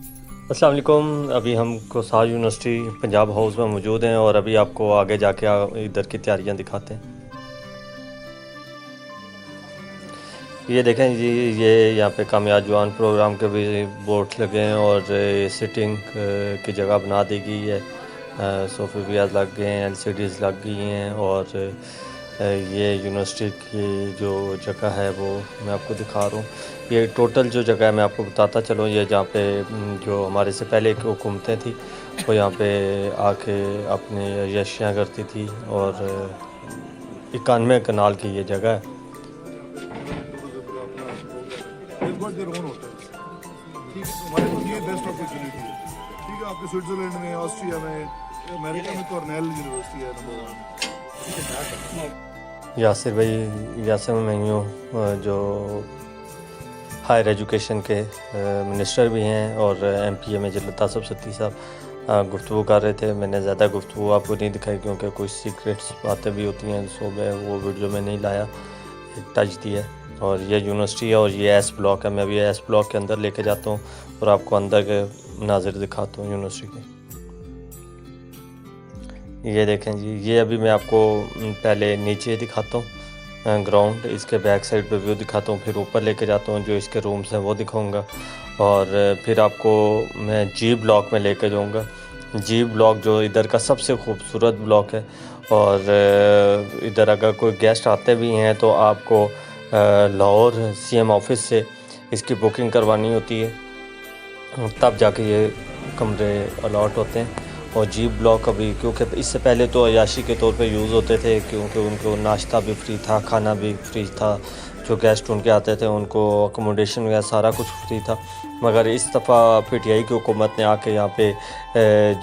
السلام علیکم. ابھی ہم کوساج یونیورسٹی پنجاب ہاؤس میں موجود ہیں اور ابھی آپ کو آگے جا کے ادھر کی تیاریاں دکھاتے ہیں. یہ دیکھیں جی، یہ یہاں پہ کامیاب جوان پروگرام کے بھی بورڈ لگے ہیں اور سٹنگ کی جگہ بنا دی گئی ہے. صوفے بیاز لگ گئے ہیں، LCDs لگ گئی ہیں اور یہ یونیورسٹی کی جو جگہ ہے وہ میں آپ کو دکھا رہا ہوں. یہ ٹوٹل جو جگہ ہے میں آپ کو بتاتا چلوں. یہ جہاں پہ جو ہمارے سے پہلے کی حکومتیں تھیں وہ یہاں پہ آ کے اپنی عیاشیاں کرتی تھی اور 91 کنال کی یہ جگہ ہے. ٹھیک ہے، آپ کے سوئٹزرلینڈ میں، آسٹریا میں، امریکہ میں کارنیل یونیورسٹی ہے نمبر 1. یاسر بھائی، یاسر میں ہوں جو ہائر ایجوکیشن کے منسٹر بھی ہیں، اور MPA میں جلد آصف ستی صاحب گفتگو کر رہے تھے. میں نے زیادہ گفتگو آپ کو نہیں دکھائی کیونکہ کچھ سیکریٹس باتیں بھی ہوتی ہیں، سو میں وہ ویڈیو میں نہیں لایا، ٹچ دیا. اور یہ یونیورسٹی ہے اور یہ ایس بلاک ہے. میں ابھی ایس بلاک کے اندر لے کے جاتا ہوں اور آپ کو اندر کے مناظر دکھاتا ہوں یونیورسٹی کے. یہ دیکھیں جی، یہ ابھی میں آپ کو پہلے نیچے دکھاتا ہوں گراؤنڈ، اس کے بیک سائڈ پہ ویو دکھاتا ہوں، پھر اوپر لے کے جاتا ہوں جو اس کے رومز ہیں وہ دکھاؤں گا، اور پھر آپ کو میں جی بلاک میں لے کے جاؤں گا. جی بلاک جو ادھر کا سب سے خوبصورت بلاک ہے، اور ادھر اگر کوئی گیسٹ آتے بھی ہیں تو آپ کو لاہور CM آفس سے اس کی بکنگ کروانی ہوتی ہے، تب جا کے یہ کمرے الاٹ ہوتے ہیں. اور جی بلاک ابھی کیونکہ اس سے پہلے تو عیاشی کے طور پہ یوز ہوتے تھے، کیونکہ ان کو ناشتہ بھی فری تھا، کھانا بھی فری تھا، جو گیسٹ ان کے آتے تھے ان کو اکوموڈیشن وغیرہ سارا کچھ فری تھا. مگر اس دفعہ PTI کی حکومت نے آ کے یہاں پہ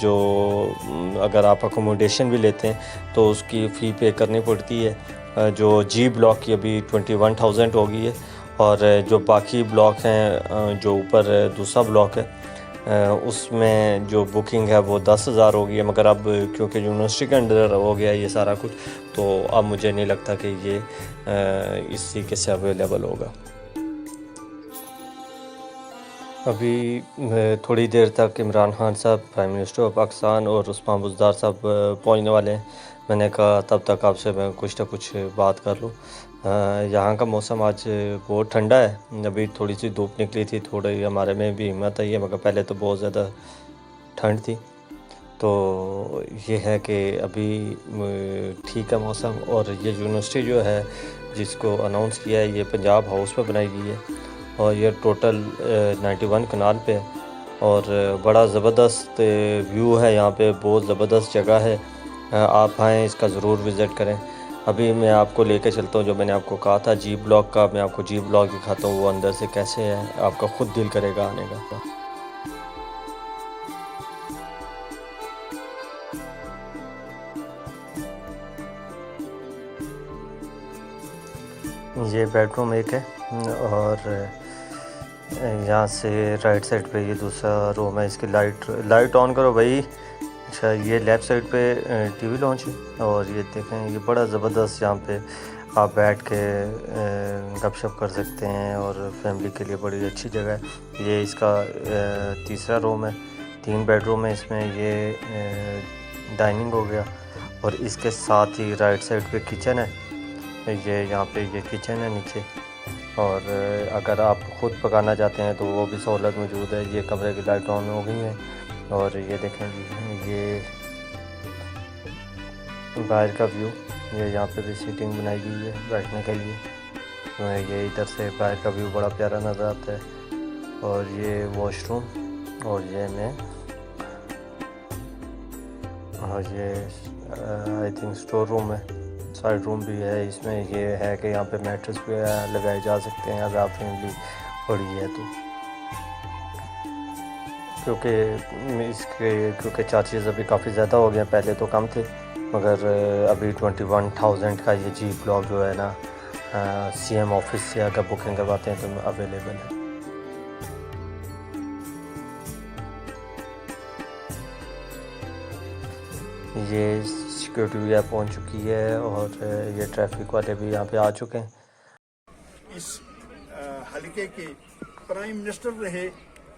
جو اگر آپ اکوموڈیشن بھی لیتے ہیں تو اس کی فی پے کرنی پڑتی ہے. جو جی بلاک کی ابھی 21,000 ہو گئی ہے، اور جو باقی بلاک ہیں جو اوپر دوسرا بلاک ہے اس میں جو بکنگ ہے وہ 10,000 ہو گئی ہے. مگر اب کیونکہ یونیورسٹی کے انڈر ہو گیا یہ سارا کچھ، تو اب مجھے نہیں لگتا کہ یہ اس طریقے سے اویلیبل ہوگا. ابھی تھوڑی دیر تک عمران خان صاحب پرائم منسٹر آف پاکستان اور عثمان بزدار صاحب پہنچنے والے ہیں. میں نے کہا تب تک آپ سے میں کچھ نہ کچھ بات کر لوں. یہاں کا موسم آج بہت ٹھنڈا ہے. ابھی تھوڑی سی دھوپ نکلی تھی، تھوڑی ہمارے میں بھی ہمت آئی ہے، مگر پہلے تو بہت زیادہ ٹھنڈ تھی. تو یہ ہے کہ ابھی ٹھیک ہے موسم. اور یہ یونیورسٹی جو ہے جس کو اناؤنس کیا ہے یہ پنجاب ہاؤس پہ بنائی گئی ہے، اور یہ ٹوٹل 91 کنال پہ، اور بڑا زبردست ویو ہے یہاں پہ، بہت زبردست جگہ ہے. آپ آئیں، اس کا ضرور وزٹ کریں. ابھی میں آپ کو لے کے چلتا ہوں جو میں نے آپ کو کہا تھا جی بلاک کا، میں آپ کو جی بلاک دکھاتا ہوں وہ اندر سے کیسے ہے، آپ کا خود دل کرے گا آنے کا. یہ بیڈ روم ایک ہے، اور یہاں سے رائٹ سائڈ پہ یہ دوسرا روم ہے. اس کی لائٹ آن کرو بھائی. اچھا، یہ لیفٹ سائڈ پہ TV لانچ ہے، اور یہ دیکھیں یہ بڑا زبردست، یہاں پہ آپ بیٹھ کے گپ شپ کر سکتے ہیں، اور فیملی کے لیے بڑی اچھی جگہ ہے. یہ اس کا تیسرا روم ہے. 3 بیڈ روم ہے اس میں. یہ ڈائننگ ہو گیا، اور اس کے ساتھ ہی رائٹ سائڈ پہ کچن ہے. یہ یہاں پہ یہ کچن ہے نیچے، اور اگر آپ خود پکانا چاہتے ہیں تو وہ بھی سہولت موجود ہے. یہ کمرے کی لائٹ آن ہو گئی ہیں، اور یہ دیکھیں جی یہ باہر کا ویو. یہ یہاں پہ بھی سیٹنگ بنائی گئی ہے بیٹھنے کے لیے. یہ ادھر سے باہر کا ویو بڑا پیارا نظر آتا ہے. اور یہ واش روم، اور یہ میں اور یہ آئی تھنک سٹور روم ہے، سائڈ روم بھی ہے. اس میں یہ ہے کہ یہاں پہ میٹرس بھی لگائے جا سکتے ہیں اگر آپ فیملی بڑی ہے تو، کیونکہ چارجز ابھی کافی زیادہ ہو گئے ہیں. پہلے تو کم تھے، مگر ابھی 21,000 کا یہ جی بلاک جو ہے نا CM آفس سے اگر بکنگ کرواتے ہیں تو اویلیبل ہے. یہ سیکورٹی بھی پہنچ چکی ہے، اور یہ ٹریفک والے بھی یہاں پہ آ چکے ہیں. اس حلقے کے پرائم منسٹر رہے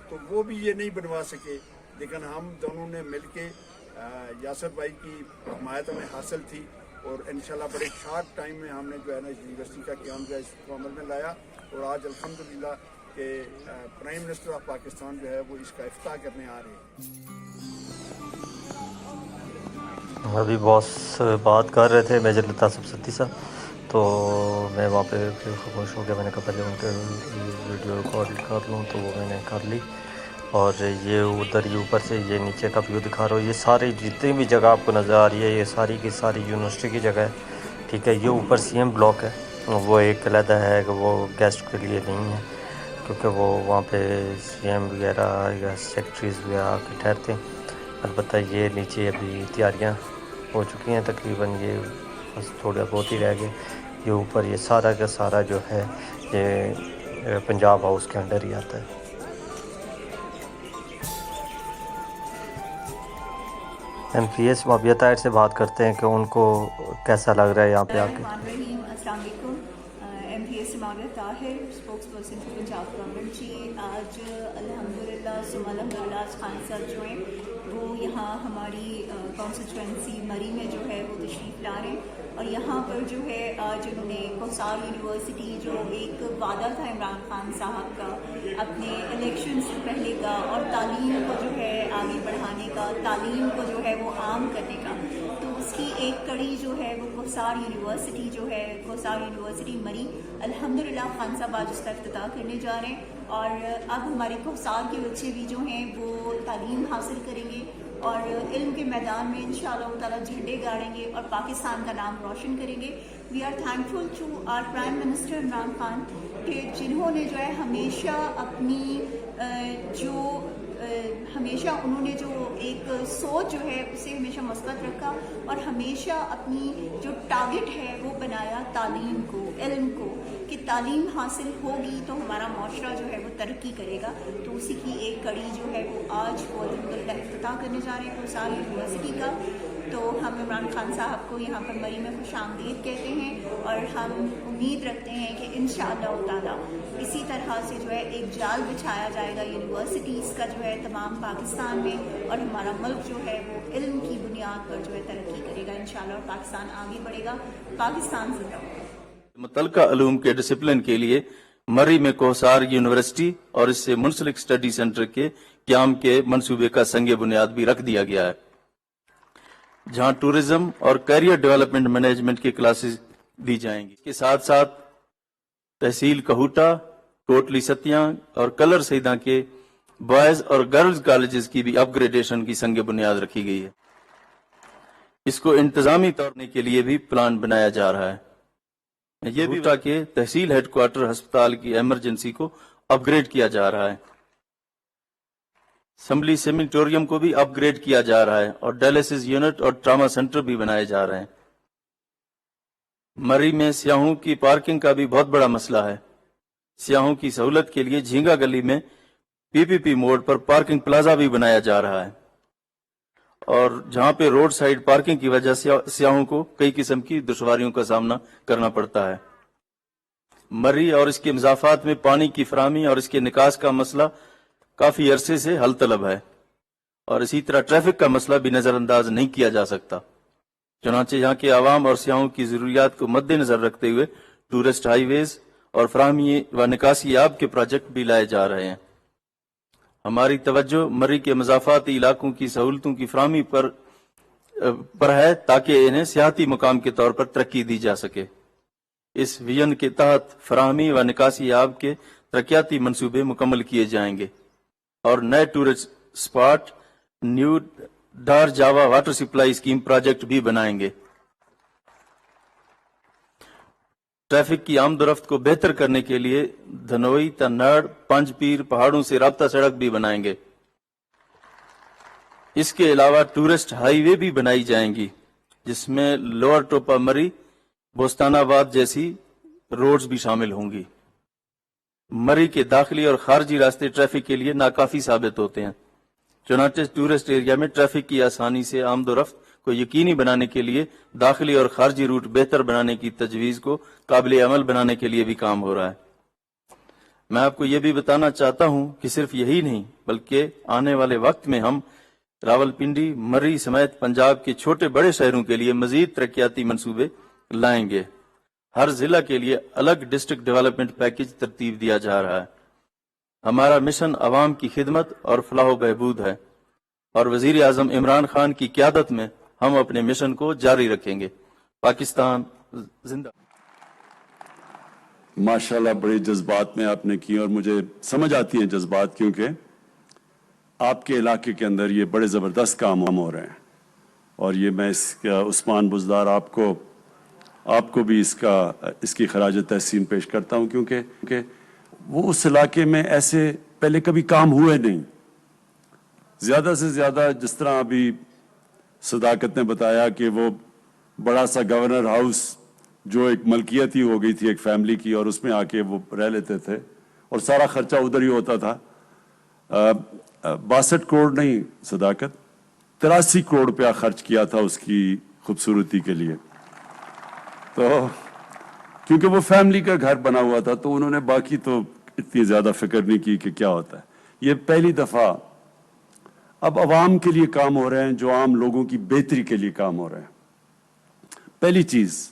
تو وہ بھی یہ نہیں بنوا سکے، لیکن ہم دونوں نے مل کے یاسر بھائی کی حمایت ہمیں حاصل تھی اور انشاءاللہ بڑے شارٹ ٹائم میں ہم نے جو ہے نا اس یونیورسٹی کا قیام جو ہے اس کو عمل میں لایا، اور آج الحمدللہ کہ پرائم منسٹر آف پاکستان جو ہے وہ اس کا افتتاح کرنے آ رہے ہیں۔ ابھی باس بات کر رہے تھے میجر لطاف سدی صاحب، تو میں وہاں پہ پھر خاموش ہو گیا۔ میں نے کہا پہلے ان کے ویڈیو ریکارڈ کر لوں، تو وہ میں نے کر لی۔ اور یہ ادھر یہ اوپر سے یہ نیچے کا ویو دکھا رہا ہوں، یہ ساری جتنی بھی جگہ آپ کو نظر آ رہی ہے یہ ساری کی ساری یونیورسٹی کی جگہ ہے، ٹھیک ہے۔ یہ اوپر سی ایم بلاک ہے، وہ ایک علیحدہ ہے کہ وہ گیسٹ کے لیے نہیں ہے، کیونکہ وہ وہاں پہ سی ایم وغیرہ یا سیکٹریز وغیرہ آ کے ٹھہرتے ہیں۔ البتہ یہ نیچے ابھی تیاریاں ہو چکی ہیں تقریباً، یہ بس تھوڑا بہت ہی رہ گئے۔ یہ اوپر یہ سارا کا سارا جو ہے یہ پنجاب ہاؤس کے انڈر ہی آتا ہے۔ M P S Mabia Tahir سے بات کرتے ہیں کہ ان کو کیسا لگ رہا ہے یہاں پہ آ کے۔ السلام علیکم۔ M P S Mabia Tahir, spokesperson for Punjab government ji. آج الحمدللہ ثم الحمدللہ خان صاحب جو ہیں وہ یہاں ہماری کانسٹیچوئنسی مری میں جو ہے وہ تشریف لا رہے ہیں، اور یہاں پر جو ہے آج انہوں نے کوثار یونیورسٹی جو ایک وعدہ تھا عمران خان صاحب کا اپنے الیکشن سے پہلے کا، اور تعلیم کو جو ہے آگے بڑھانے کا، تعلیم کو جو ہے وہ عام کرنے کا، تو اس کی ایک کڑی جو ہے وہ کوثار یونیورسٹی جو ہے، کوثار یونیورسٹی مری، الحمدللہ خان صاحب آج اس کا افتتاح کرنے جا رہے ہیں۔ اور اب ہمارے کوثار کے بچے بھی جو ہیں وہ تعلیم حاصل کریں گے اور علم کے میدان میں انشاءاللہ تعالیٰ جھنڈے گاڑیں گے اور پاکستان کا نام روشن کریں گے۔ We are thankful to our prime minister Imran Khan کہ جنہوں نے جو ہے ہمیشہ اپنی ہمیشہ انہوں نے جو ایک سوچ جو ہے اسے ہمیشہ مثبت رکھا، اور ہمیشہ اپنی جو ٹارگٹ ہے وہ بنایا تعلیم کو، علم کو، کہ تعلیم حاصل ہوگی تو ہمارا معاشرہ جو ہے وہ ترقی کرے گا۔ تو اسی کی ایک کڑی جو ہے وہ آج وہ الحمدللہ افتتاح کرنے جا رہے ہیں کوثار یونیورسٹی کا۔ تو ہم عمران خان صاحب کو یہاں پر مری میں خوش آمدید کہتے ہیں، اور ہم امید رکھتے ہیں کہ انشاءاللہ تعالیٰ اسی طرح سے جو ہے ایک جال بچھایا جائے گا یونیورسٹیز کا جو ہے تمام پاکستان میں، اور ہمارا ملک جو ہے وہ علم کی بنیاد پر جو ہے ترقی کرے گا انشاءاللہ، اور پاکستان آگے بڑھے گا۔ پاکستان زندہ باد۔ متعلقہ علوم کے ڈسپلن کے لیے مری میں کوثار یونیورسٹی اور اس سے منسلک اسٹڈی سینٹر کے قیام کے منصوبے کا سنگ بنیاد بھی رکھ دیا گیا ہے، جہاں ٹورزم اور کیریئر ڈیولپمنٹ مینجمنٹ کی کلاسز دی جائیں گی۔ اس کے ساتھ ساتھ تحصیل کہوٹا، کوٹلی ستیاں اور کلر سیداں کے بوائز اور گرلز کالجز کی بھی اپ گریڈیشن کی سنگ بنیاد رکھی گئی ہے۔ اس کو انتظامی طور کے لیے بھی پلان بنایا جا رہا ہے۔ یہ بھی کہ تحصیل ہیڈ کوارٹر ہسپتال کی ایمرجنسی کو اپ گریڈ کیا جا رہا ہے، اسمبلی سیمیٹوریم کو بھی اپ گریڈ کیا جا رہا ہے، اور ڈائلسس یونٹ اور ٹراما سینٹر بھی بنائے جا رہے ہیں۔ مری میں سیاحوں کی پارکنگ کا بھی بہت بڑا مسئلہ ہے۔ سیاحوں کی سہولت کے لیے جھینگا گلی میں پی پی پی موڑ پر پارکنگ پلازا بھی بنایا جا رہا ہے، اور جہاں پہ روڈ سائیڈ پارکنگ کی وجہ سے سیاحوں کو کئی قسم کی دشواریوں کا سامنا کرنا پڑتا ہے۔ مری اور اس کے مضافات میں پانی کی فراہمی اور اس کے نکاس کا مسئلہ کافی عرصے سے حل طلب ہے، اور اسی طرح ٹریفک کا مسئلہ بھی نظر انداز نہیں کیا جا سکتا۔ چنانچہ یہاں کے عوام اور سیاحوں کی ضروریات کو مد نظر رکھتے ہوئے ٹورسٹ ہائی ویز اور فراہمی و نکاسی آب کے پروجیکٹ بھی لائے جا رہے ہیں۔ ہماری توجہ مری کے مضافاتی علاقوں کی سہولتوں کی فراہمی پر ہے، تاکہ انہیں سیاحتی مقام کے طور پر ترقی دی جا سکے۔ اس ویژن کے تحت فراہمی و نکاسی آب کے ترقیاتی منصوبے مکمل کیے جائیں گے، اور نئے ٹورسٹ اسپاٹ نیو ڈار جاوا واٹر سپلائی اسکیم پروجیکٹ بھی بنائیں گے۔ ٹریفک کی آمد و رفت کو بہتر کرنے کے لیے دھنوئی تناڑ پنج پیر پہاڑوں سے رابطہ سڑک بھی بنائیں گے۔ اس کے علاوہ ٹورسٹ ہائی وے بھی بنائی جائیں گی، جس میں لوور ٹوپا مری بوستان آباد جیسی روڈز بھی شامل ہوں گی۔ مری کے داخلی اور خارجی راستے ٹریفک کے لیے ناکافی ثابت ہوتے ہیں، چنانچہ ٹورسٹ ایریا میں ٹریفک کی آسانی سے آمد و رفت کو یقینی بنانے کے لیے داخلی اور خارجی روٹ بہتر بنانے کی تجویز کو قابل عمل بنانے کے لیے بھی کام ہو رہا ہے۔ میں آپ کو یہ بھی بتانا چاہتا ہوں کہ صرف یہی نہیں بلکہ آنے والے وقت میں ہم راولپنڈی، مرری سمیت پنجاب کے چھوٹے بڑے شہروں کے لیے مزید ترقیاتی منصوبے لائیں گے۔ ہر ضلع کے لیے الگ ڈسٹرکٹ ڈیولپمنٹ پیکج ترتیب دیا جا رہا ہے۔ ہمارا مشن عوام کی خدمت اور فلاح و بہبود ہے، اور وزیر اعظم عمران خان کی قیادت میں ہم اپنے مشن کو جاری رکھیں گے۔ پاکستان زندہ۔ ماشاءاللہ بڑے جذبات میں آپ نے کی، اور مجھے سمجھ آتی ہیں جذبات، کیونکہ آپ کے علاقے کے اندر یہ بڑے زبردست کام ہو رہے ہیں، اور یہ میں اس کا عثمان بزدار آپ کو بھی اس کی خراج تحسین پیش کرتا ہوں، کیونکہ وہ اس علاقے میں ایسے پہلے کبھی کام ہوئے نہیں۔ زیادہ سے زیادہ جس طرح ابھی صداقت نے بتایا کہ وہ بڑا سا گورنر ہاؤس جو ایک ملکیت ہی ہو گئی تھی ایک فیملی کی، اور اس میں آ کے وہ رہ لیتے تھے، اور سارا خرچہ ادھر ہی ہوتا تھا۔ 62 کروڑ نہیں صداقت، 83 کروڑ روپیہ خرچ کیا تھا اس کی خوبصورتی کے لیے۔ تو کیونکہ وہ فیملی کا گھر بنا ہوا تھا، تو انہوں نے باقی تو اتنی زیادہ فکر نہیں کی کہ کیا ہوتا ہے۔ یہ پہلی دفعہ اب عوام کے لیے کام ہو رہے ہیں، جو عام لوگوں کی بہتری کے لیے کام ہو رہے ہیں۔ پہلی چیز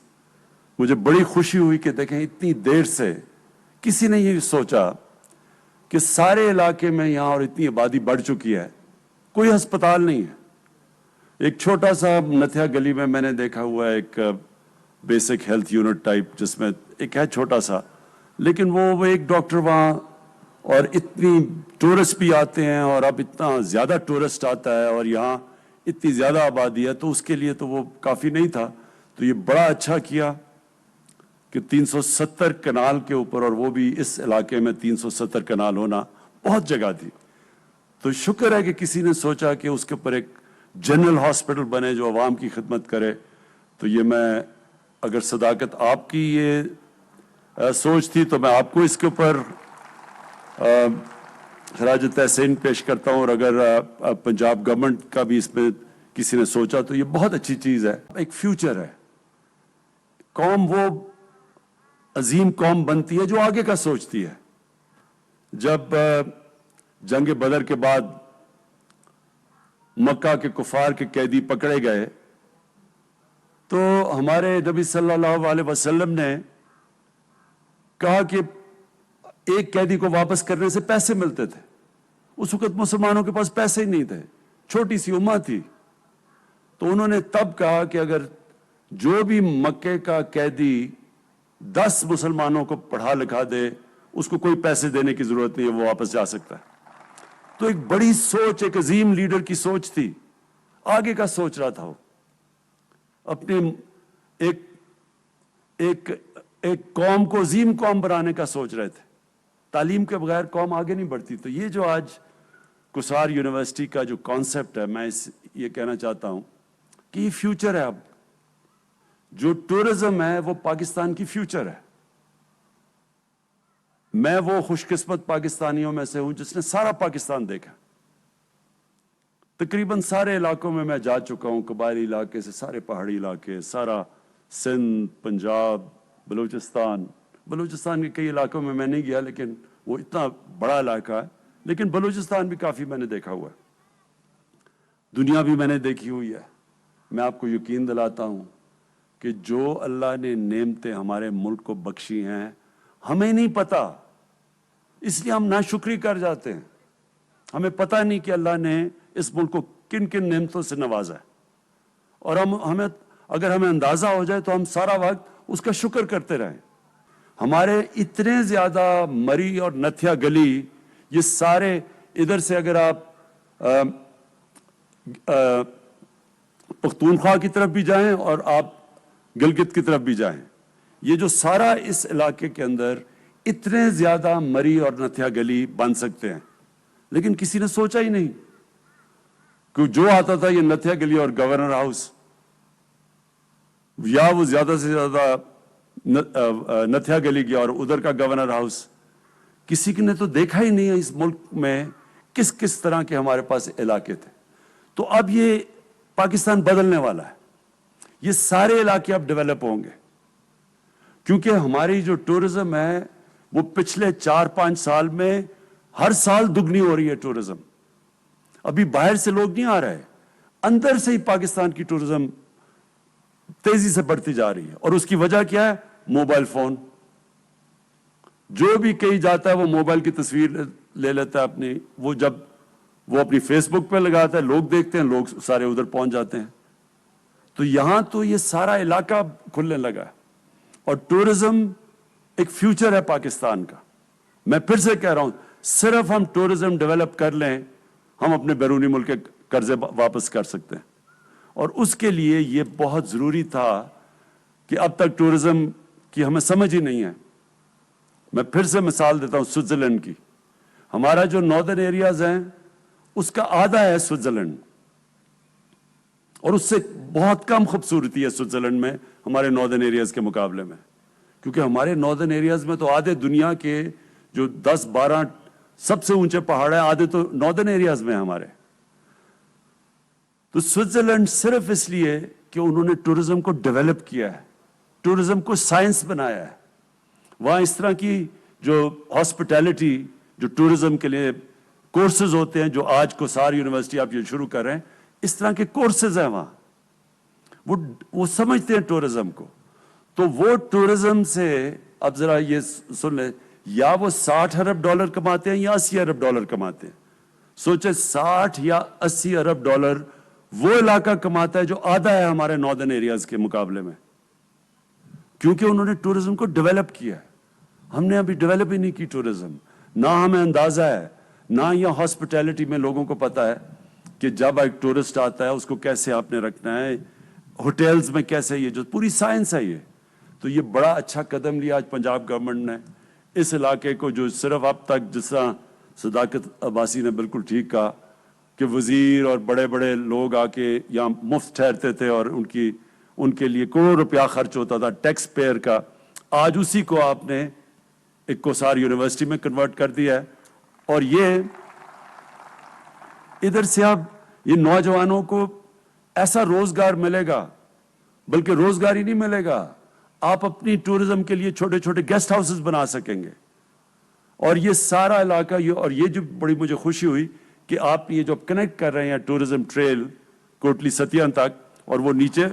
مجھے بڑی خوشی ہوئی کہ دیکھیں اتنی دیر سے کسی نے یہ سوچا کہ سارے علاقے میں یہاں، اور اتنی آبادی بڑھ چکی ہے، کوئی ہسپتال نہیں ہے۔ ایک چھوٹا سا نتھیا گلی میں نے دیکھا ہوا ہے ایک بیسک ہیلتھ یونٹ ٹائپ، جس میں ایک ہے چھوٹا سا، لیکن وہ ایک ڈاکٹر وہاں، اور اتنی ٹورسٹ بھی آتے ہیں، اور اب اتنا زیادہ ٹورسٹ آتا ہے، اور یہاں اتنی زیادہ آبادی ہے، تو اس کے لیے تو وہ کافی نہیں تھا۔ تو یہ بڑا اچھا کیا کہ 370 کنال کے اوپر، اور وہ بھی اس علاقے میں 370 کنال ہونا بہت جگہ تھی۔ تو شکر ہے کہ کسی نے سوچا کہ اس کے اوپر ایک جنرل ہاسپٹل بنے جو عوام کی خدمت کرے۔ تو یہ میں، اگر صداقت آپ کی یہ سوچ تھی، تو میں آپ کو اس کے اوپر خراج تحسین پیش کرتا ہوں، اور اگر پنجاب گورنمنٹ کا بھی اس میں کسی نے سوچا تو یہ بہت اچھی چیز ہے۔ ایک فیوچر ہے، قوم وہ عظیم قوم بنتی ہے جو آگے کا سوچتی ہے۔ جب جنگ بدر کے بعد مکہ کے کفار کے قیدی پکڑے گئے، تو ہمارے نبی صلی اللہ علیہ وسلم نے کہا کہ ایک قیدی کو واپس کرنے سے پیسے ملتے تھے۔ اس وقت مسلمانوں کے پاس پیسے ہی نہیں تھے، چھوٹی سی امت تھی۔ تو انہوں نے تب کہا کہ اگر جو بھی مکے کا قیدی 10 مسلمانوں کو پڑھا لکھا دے، اس کو کوئی پیسے دینے کی ضرورت نہیں ہے، وہ واپس جا سکتا ہے۔ تو ایک بڑی سوچ، ایک عظیم لیڈر کی سوچ تھی، آگے کا سوچ رہا تھا وہ، اپنی ایک قوم کو عظیم قوم بنانے کا سوچ رہے تھے۔ تعلیم کے بغیر قوم آگے نہیں بڑھتی۔ تو یہ جو آج کسار یونیورسٹی کا جو کانسیپٹ ہے، میں یہ کہنا چاہتا ہوں کہ یہ فیوچر ہے۔ اب جو ٹورزم ہے وہ پاکستان کی فیوچر ہے۔ میں وہ خوش قسمت پاکستانیوں میں سے ہوں جس نے سارا پاکستان دیکھا۔ تقریباً سارے علاقوں میں جا چکا ہوں، قبائلی علاقے سے سارے پہاڑی علاقے، سارا سندھ، پنجاب، بلوچستان کے کئی علاقوں میں نہیں گیا، لیکن وہ اتنا بڑا علاقہ ہے، لیکن بلوچستان بھی کافی میں نے دیکھا ہوا ہے۔ دنیا بھی میں نے دیکھی ہوئی ہے۔ میں آپ کو یقین دلاتا ہوں کہ جو اللہ نے نعمتیں ہمارے ملک کو بخشی ہیں، ہمیں نہیں پتا، اس لیے ہم ناشکری کر جاتے ہیں۔ ہمیں پتہ نہیں کہ اللہ نے اس ملک کو کن کن نعمتوں سے نوازا ہے، اور اگر ہمیں اندازہ ہو جائے تو ہم سارا وقت اس کا شکر کرتے رہیں۔ ہمارے اتنے زیادہ مری اور نتھیا گلی، یہ سارے ادھر سے اگر آپ پختونخوا کی طرف بھی جائیں اور آپ گلگت کی طرف بھی جائیں، یہ جو سارا اس علاقے کے اندر اتنے زیادہ مری اور نتھیا گلی بن سکتے ہیں، لیکن کسی نے سوچا ہی نہیں کہ جو آتا تھا یہ نتھیا گلی اور گورنر ہاؤس، یا وہ زیادہ سے زیادہ نتھیا گلی گیا اور ادھر کا گورنر ہاؤس، کسی نے تو دیکھا ہی نہیں ہے اس ملک میں کس کس طرح کے ہمارے پاس علاقے تھے۔ تو اب یہ پاکستان بدلنے والا ہے، یہ سارے علاقے اب ڈیولپ ہوں گے، کیونکہ ہماری جو ٹورزم ہے وہ پچھلے 4-5 سال میں ہر سال دگنی ہو رہی ہے ٹورزم. ابھی باہر سے لوگ نہیں آ رہے, اندر سے ہی پاکستان کی ٹورزم تیزی سے بڑھتی جا رہی ہے. اور اس کی وجہ کیا ہے؟ Mobile phone. جو بھی کہیں جاتا ہے وہ موبائل کی تصویر لے لیتا ہے اپنی, وہ جب وہ اپنی فیس بک پہ لگاتا ہے, لوگ دیکھتے ہیں, لوگ سارے ادھر پہنچ جاتے ہیں. تو یہاں تو یہ سارا علاقہ کھلنے لگا ہے, اور ٹورزم ایک فیوچر ہے پاکستان کا. میں پھر سے کہہ رہا ہوں, صرف ہم ٹورزم ڈیولپ کر لیں, ہم اپنے بیرونی ملک کے قرضے واپس کر سکتے ہیں. اور اس کے لیے یہ بہت ضروری تھا کہ اب تک ٹورزم کی ہمیں سمجھ ہی نہیں ہے. میں پھر سے مثال دیتا ہوں سوئٹزرلینڈ کی. ہمارا جو ناردرن ایریاز ہیں اس کا آدھا ہے سوئٹزرلینڈ, اور اس سے بہت کم خوبصورتی ہے سوئٹزرلینڈ میں ہمارے ناردرن ایریاز کے مقابلے میں, کیونکہ ہمارے ناردرن ایریاز میں تو آدھے دنیا کے جو 10-12 سب سے اونچے پہاڑ ہیں, آدھے تو ناردرن ایریاز میں ہیں ہمارے. تو سوئٹزرلینڈ صرف اس لیے کہ انہوں نے ٹورزم کو ڈیولپ کیا ہے, ٹورزم کو سائنس بنایا ہے. وہاں اس طرح کی جو ہاسپٹیلٹی, جو ٹورزم کے لیے کورسز ہوتے ہیں, جو آج کوسار یونیورسٹی آپ یہ شروع کر رہے ہیں, اس طرح کے کورسز ہیں وہاں. وہ سمجھتے ہیں ٹورزم کو. تو وہ ٹورزم سے اب ذرا یہ سن لیں, یا وہ $60 ارب کماتے ہیں یا $80 ارب کماتے ہیں. سوچے 60 یا 80 ارب ڈالر وہ علاقہ کماتا ہے جو آدھا ہے ہمارے ناردرن ایریاز کے مقابلے میں, کیونکہ انہوں نے ٹورزم کو ڈیولپ کیا ہے. ہم نے ابھی ڈیولپ ہی نہیں کی ٹورزم. نہ ہمیں اندازہ ہے, نہ یہ ہاسپٹیلٹی میں لوگوں کو پتا ہے کہ جب ایک ٹورسٹ آتا ہے اس کو کیسے آپ نے رکھنا ہے, ہوٹلز میں کیسے, یہ جو پوری سائنس ہے یہ. تو یہ بڑا اچھا قدم لیا آج پنجاب گورنمنٹ نے اس علاقے کو, جو صرف اب تک, جس طرح صداقت عباسی نے بالکل ٹھیک کہا کہ وزیر اور بڑے بڑے لوگ آ کے یہاں مفت ٹھہرتے تھے اور ان کے لیے کروڑ روپیہ خرچ ہوتا تھا ٹیکس پیئر کا. آج اسی کو آپ نے ایک کوسار یونیورسٹی میں کنورٹ کر دیا ہے. اور یہ ادھر سے اب یہ نوجوانوں کو ایسا روزگار ملے گا, بلکہ روزگار ہی نہیں ملے گا, آپ اپنی ٹورزم کے لیے چھوٹے چھوٹے گیسٹ ہاؤسز بنا سکیں گے. اور یہ سارا علاقہ اور یہ جو بڑی مجھے خوشی ہوئی کہ آپ یہ جو کنیکٹ کر رہے ہیں ٹورزم ٹریل کوٹلی ستیاں تک, اور وہ نیچے,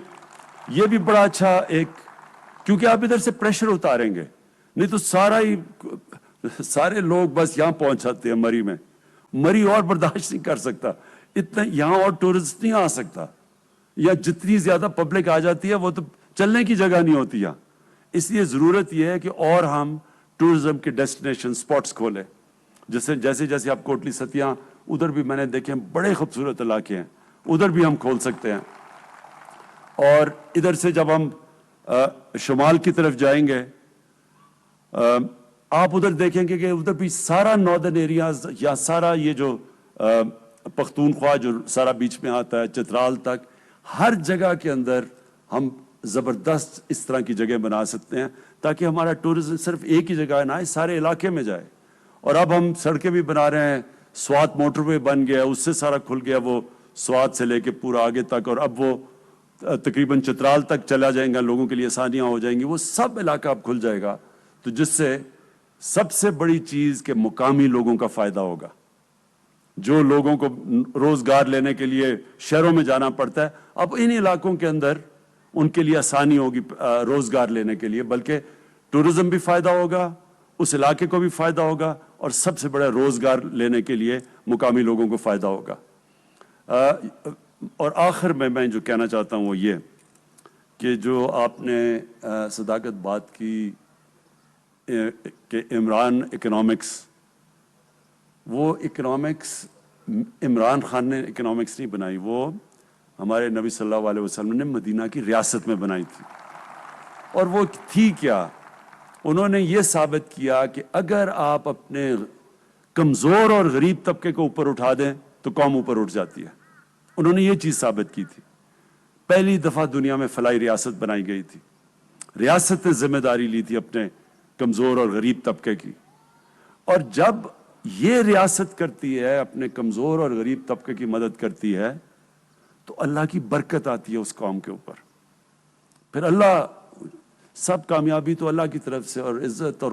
یہ بھی بڑا اچھا ایک, کیونکہ آپ ادھر سے پریشر اتاریں گے, نہیں تو سارے لوگ بس یہاں پہنچ جاتے ہیں مری میں. مری اور برداشت نہیں کر سکتا اتنا, یہاں اور ٹورسٹ نہیں آ سکتا, یا جتنی زیادہ پبلک آ جاتی ہے وہ تو چلنے کی جگہ نہیں ہوتی یہاں. اس لیے ضرورت یہ ہے کہ اور ہم ٹورزم کے ڈیسٹینیشن سپاٹس کھولیں. جیسے آپ کوٹلی ستیاں, ادھر بھی میں نے دیکھے بڑے خوبصورت علاقے ہیں, ادھر بھی ہم کھول سکتے ہیں. اور ادھر سے جب ہم شمال کی طرف جائیں گے, آپ ادھر دیکھیں گے کہ ادھر بھی سارا ناردرن ایریاز, یا سارا یہ جو پختونخوا جو سارا بیچ میں آتا ہے چترال تک, ہر جگہ کے اندر ہم زبردست اس طرح کی جگہ بنا سکتے ہیں تاکہ ہمارا ٹورزم صرف ایک ہی جگہ نہ آئے, سارے علاقے میں جائے. اور اب ہم سڑکیں بھی بنا رہے ہیں, سوات موٹر وے بن گیا, اس سے سارا کھل گیا, وہ سوات سے لے کے پورا آگے تک, اور اب وہ تقریباً چترال تک چلا جائیں گا, لوگوں کے لیے آسانیاں ہو جائیں گی, وہ سب علاقہ اب کھل جائے گا. تو جس سے سب سے بڑی چیز کہ مقامی لوگوں کا فائدہ ہوگا. جو لوگوں کو روزگار لینے کے لیے شہروں میں جانا پڑتا ہے, اب ان علاقوں کے اندر ان کے لیے آسانی ہوگی روزگار لینے کے لیے, بلکہ ٹورزم بھی فائدہ ہوگا, اس علاقے کو بھی فائدہ ہوگا, اور سب سے بڑا روزگار لینے کے لیے مقامی لوگوں کو فائدہ ہوگا. اور آخر میں جو کہنا چاہتا ہوں وہ یہ کہ جو آپ نے صداقت بات کی کہ عمران اکنامکس, وہ اکنامکس عمران خان نے اکنامکس نہیں بنائی, وہ ہمارے نبی صلی اللہ علیہ وسلم نے مدینہ کی ریاست میں بنائی تھی. اور وہ تھی کیا, انہوں نے یہ ثابت کیا کہ اگر آپ اپنے کمزور اور غریب طبقے کو اوپر اٹھا دیں تو قوم اوپر اٹھ جاتی ہے. انہوں نے یہ چیز ثابت کی تھی. پہلی دفعہ دنیا میں فلاحی ریاست بنائی گئی تھی, ریاست نے ذمہ داری لی تھی اپنے کمزور اور غریب طبقے کی. اور جب یہ ریاست کرتی ہے, اپنے کمزور اور غریب طبقے کی مدد کرتی ہے, تو اللہ کی برکت آتی ہے اس قوم کے اوپر. پھر اللہ, سب کامیابی تو اللہ کی طرف سے, اور عزت اور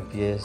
MPS